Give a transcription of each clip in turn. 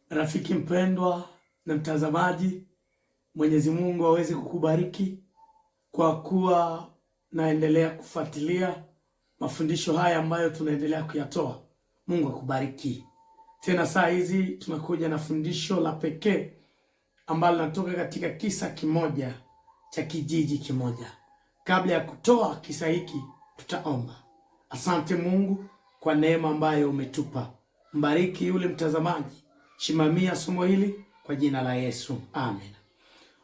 Rafiki mpendwa na mtazamaji, Mwenyezi Mungu aweze kukubariki kwa kuwa naendelea kufuatilia mafundisho haya ambayo tunaendelea kuyatoa. Mungu akubariki. Tena saa hizi tunakuja na fundisho la pekee ambalo linatoka katika kisa kimoja cha kijiji kimoja. Kabla ya kutoa kisa hiki, tutaomba. Asante Mungu kwa neema ambayo umetupa. Mbariki yule mtazamaji. Shimamia somo hili kwa jina la Yesu. Amen.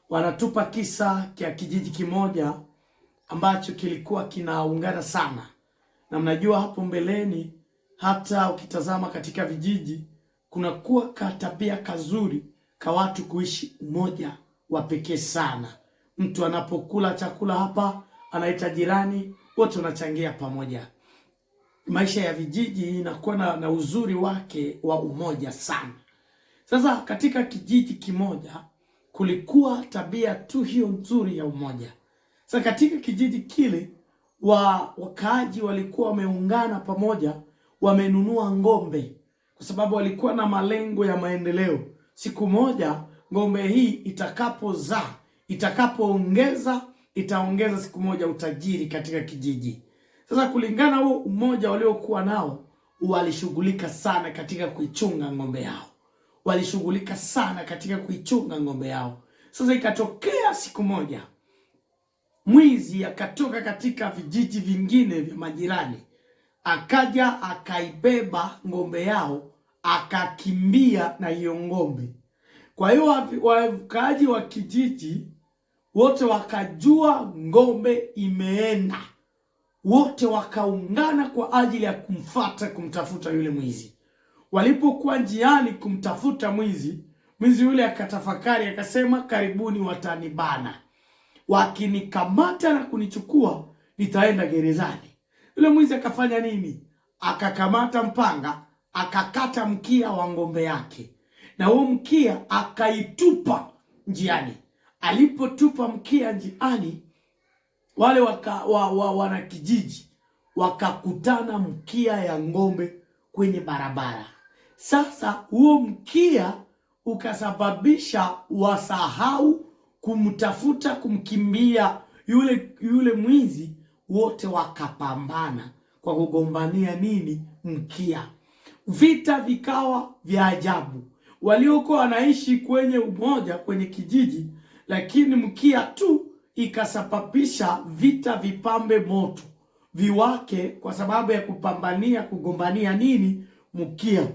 Wanatupa kisa kia kijiji kimoja ambacho kilikuwa kinaungana sana. Na mnajua hapo mbeleni, hata ukitazama katika vijiji, kunakuwa katabia kazuri ka watu kuishi umoja wa pekee sana. Mtu anapokula chakula hapa, anaita jirani, wote wanachangia pamoja. Maisha ya vijiji inakuwa na uzuri wake wa umoja sana. Sasa katika kijiji kimoja kulikuwa tabia tu hiyo nzuri ya umoja. Sasa katika kijiji kile wakaaji walikuwa wameungana pamoja, wamenunua ng'ombe kwa sababu walikuwa na malengo ya maendeleo. Siku moja ng'ombe hii itakapozaa, itaongeza siku moja utajiri katika kijiji. Sasa kulingana huo umoja waliokuwa nao, walishughulika sana katika kuichunga ng'ombe yao. Sasa ikatokea siku moja, mwizi akatoka katika vijiji vingine vya majirani, akaja akaibeba ng'ombe yao, akakimbia na hiyo ng'ombe. Kwa hiyo wakaaji wa kijiji wote wakajua ng'ombe imeenda. Wote wakaungana kwa ajili ya kumtafuta yule mwizi. Walipokuwa njiani kumtafuta mwizi yule akatafakari, akasema, karibuni watanibana. Wakinikamata na kunichukua, nitaenda gerezani. Yule mwizi akafanya nini? Akakamata mpanga, akakata mkia wa ng'ombe yake. Na huo mkia akaitupa njiani. Alipotupa mkia njiani, wale wanakijiji wakakutana mkia ya ng'ombe kwenye barabara. Sasa huo mkia ukasababisha wasahau kumtafuta, kumkimbia yule mwizi. Wote wakapambana kwa kugombania nini? Mkia. Vita vikawa vya ajabu. Waliokuwa wanaishi kwenye umoja kwenye kijiji, lakini mkia tu ikasababisha vita vipambe moto viwake kwa sababu ya kugombania nini? Mkia.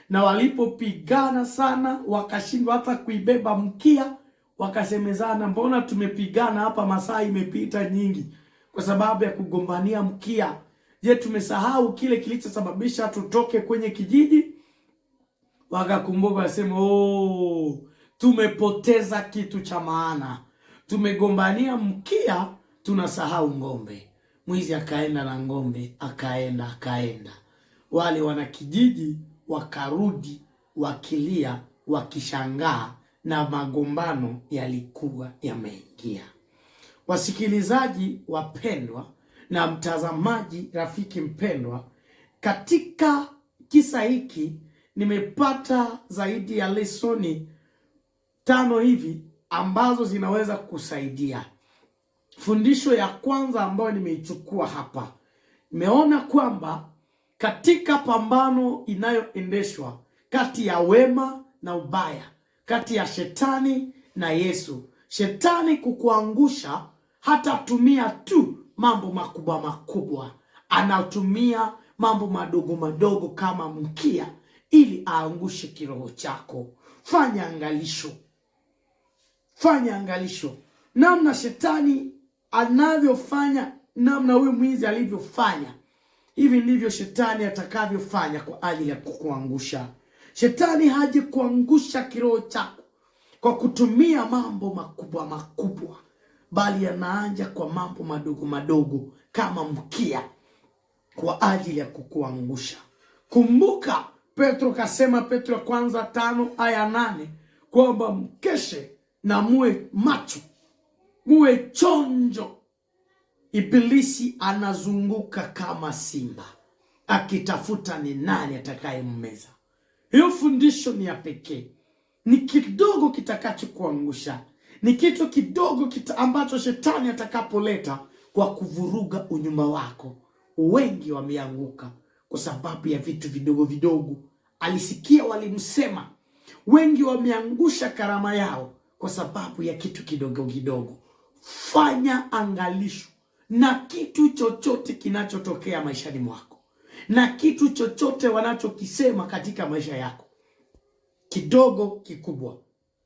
Na walipopigana sana, wakashindwa hata kuibeba mkia. Wakasemezana, mbona tumepigana hapa, masaa imepita nyingi kwa sababu ya kugombania mkia? Je, tumesahau kile kilichosababisha tutoke kwenye kijiji? Wakakumbuka, wasema, tumepoteza kitu cha maana. Tumegombania mkia, tunasahau ng'ombe. Mwizi akaenda na ng'ombe, akaenda. Wale wanakijiji wakarudi wakilia, wakishangaa, na magombano yalikuwa yameingia. Wasikilizaji wapendwa na mtazamaji rafiki mpendwa, katika kisa hiki nimepata zaidi ya lesoni 5 hivi ambazo zinaweza kusaidia. Fundisho ya kwanza ambayo nimeichukua hapa, nimeona kwamba katika pambano inayoendeshwa kati ya wema na ubaya, kati ya shetani na Yesu, shetani kukuangusha hatatumia tu mambo makubwa. Anatumia mambo madogo kama mkia ili aangushe kiroho chako. Fanya angalisho. Namna shetani anavyofanya, namna huyu mwizi alivyofanya, hivi ndivyo shetani atakavyofanya kwa ajili ya kukuangusha. Shetani haji kuangusha kiroho chako kwa kutumia mambo makubwa, bali anaanza kwa mambo madogo kama mkia kwa ajili ya kukuangusha. Kumbuka Petro kasema, Petro kwanza 5:8, kwamba mkeshe na muwe macho, muwe chonjo. Ibilisi anazunguka kama simba akitafuta ni nani atakayemmeza. Hiyo fundisho ni ya pekee. ni kidogo kitakachokuangusha, ni kitu kidogo ambacho shetani atakapoleta kwa kuvuruga unyumba wako. Wengi wameanguka kwa sababu ya vitu vidogo vidogo. Alisikia walimsema. Wengi wameangusha karama yao kwa sababu ya kitu kidogo kidogo. Fanya angalisho na kitu chochote kinachotokea maishani mwako, na kitu chochote wanachokisema katika maisha yako, kidogo kikubwa.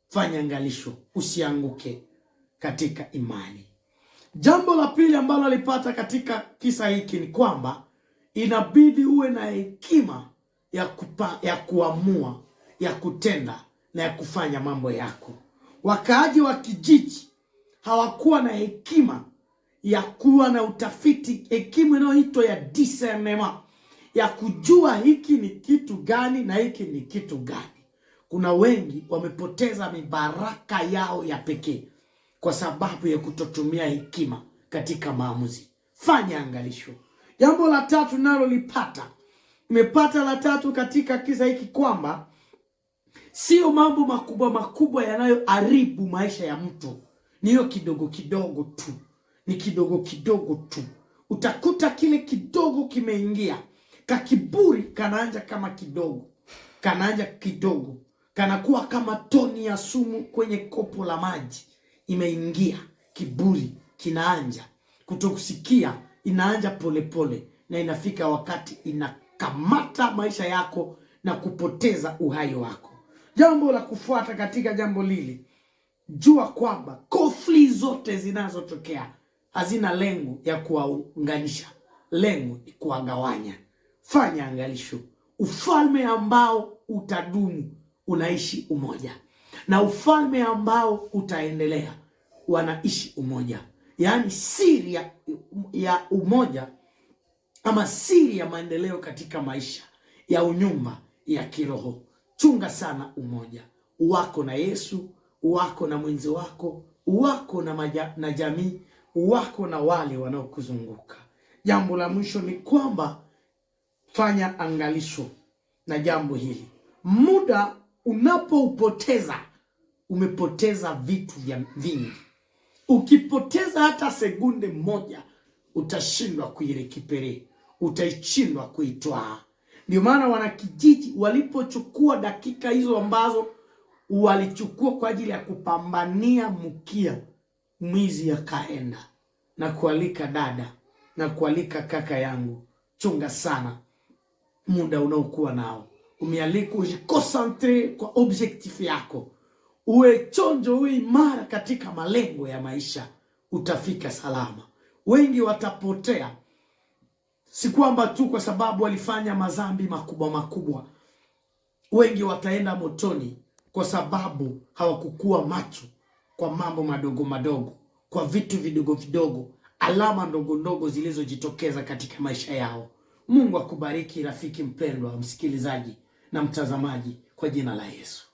Fanya angalisho, usianguke katika imani. Jambo la pili ambalo alipata katika kisa hiki ni kwamba inabidi uwe na hekima ya kuamua, ya kutenda na ya kufanya mambo yako. Wakaaji wa kijiji hawakuwa na hekima ya kuwa na utafiti, hekima inayoitwa ya discernment, ya kujua hiki ni kitu gani na hiki ni kitu gani. Kuna wengi wamepoteza mibaraka yao ya pekee kwa sababu ya kutotumia hekima katika maamuzi. Fanya angalisho. Jambo la tatu nalo nimepata la tatu katika kisa hiki kwamba sio mambo makubwa makubwa yanayoharibu maisha ya mtu. Niyo kidogo kidogo tu. Ni kidogo kidogo tu. Utakuta kile kidogo kimeingia. Kakiburi kanaanja kama kidogo. Kanaanja kidogo. Kanakuwa kama toni ya sumu kwenye kopo la maji. Imeingia. Kiburi kinaanja. Kutokusikia inaanja polepole. Na inafika wakati inakamata maisha yako na kupoteza uhai wako. Jambo la kufuata katika jambo lili, jua kwamba konfli zote zinazotokea hazina lengo ya kuwaunganisha, lengo ni kuwagawanya. Fanya angalisho. Ufalme ambao utadumu unaishi umoja, na ufalme ambao utaendelea wanaishi umoja. Yaani siri ya umoja ama siri ya maendeleo katika maisha ya unyumba ya kiroho. Chunga sana umoja wako na Yesu, wako na mwenzi wako, wako na jamii, wako na wale wanaokuzunguka. Jambo la mwisho ni kwamba fanya angalisho na jambo hili. Muda unapoupoteza, umepoteza vitu vingi. Ukipoteza hata sekunde moja, utashindwa kuirekipere, utashindwa kuitwaa. Ndio maana wanakijiji walipochukua dakika hizo ambazo walichukua kwa ajili ya kupambania mkia, mwizi akaenda na kualika dada na kualika kaka yangu, chunga sana muda unaokuwa nao. Umealikwa ujikonsentre kwa objectif yako. Uwe chonjo, uwe imara katika malengo ya maisha, utafika salama. Wengi watapotea, si kwamba tu kwa sababu walifanya madhambi makubwa. Wengi wataenda motoni kwa sababu hawakukuwa macho kwa mambo madogo, kwa vitu vidogo, alama ndogo zilizojitokeza katika maisha yao. Mungu akubariki rafiki mpendwa, msikilizaji na mtazamaji, kwa jina la Yesu.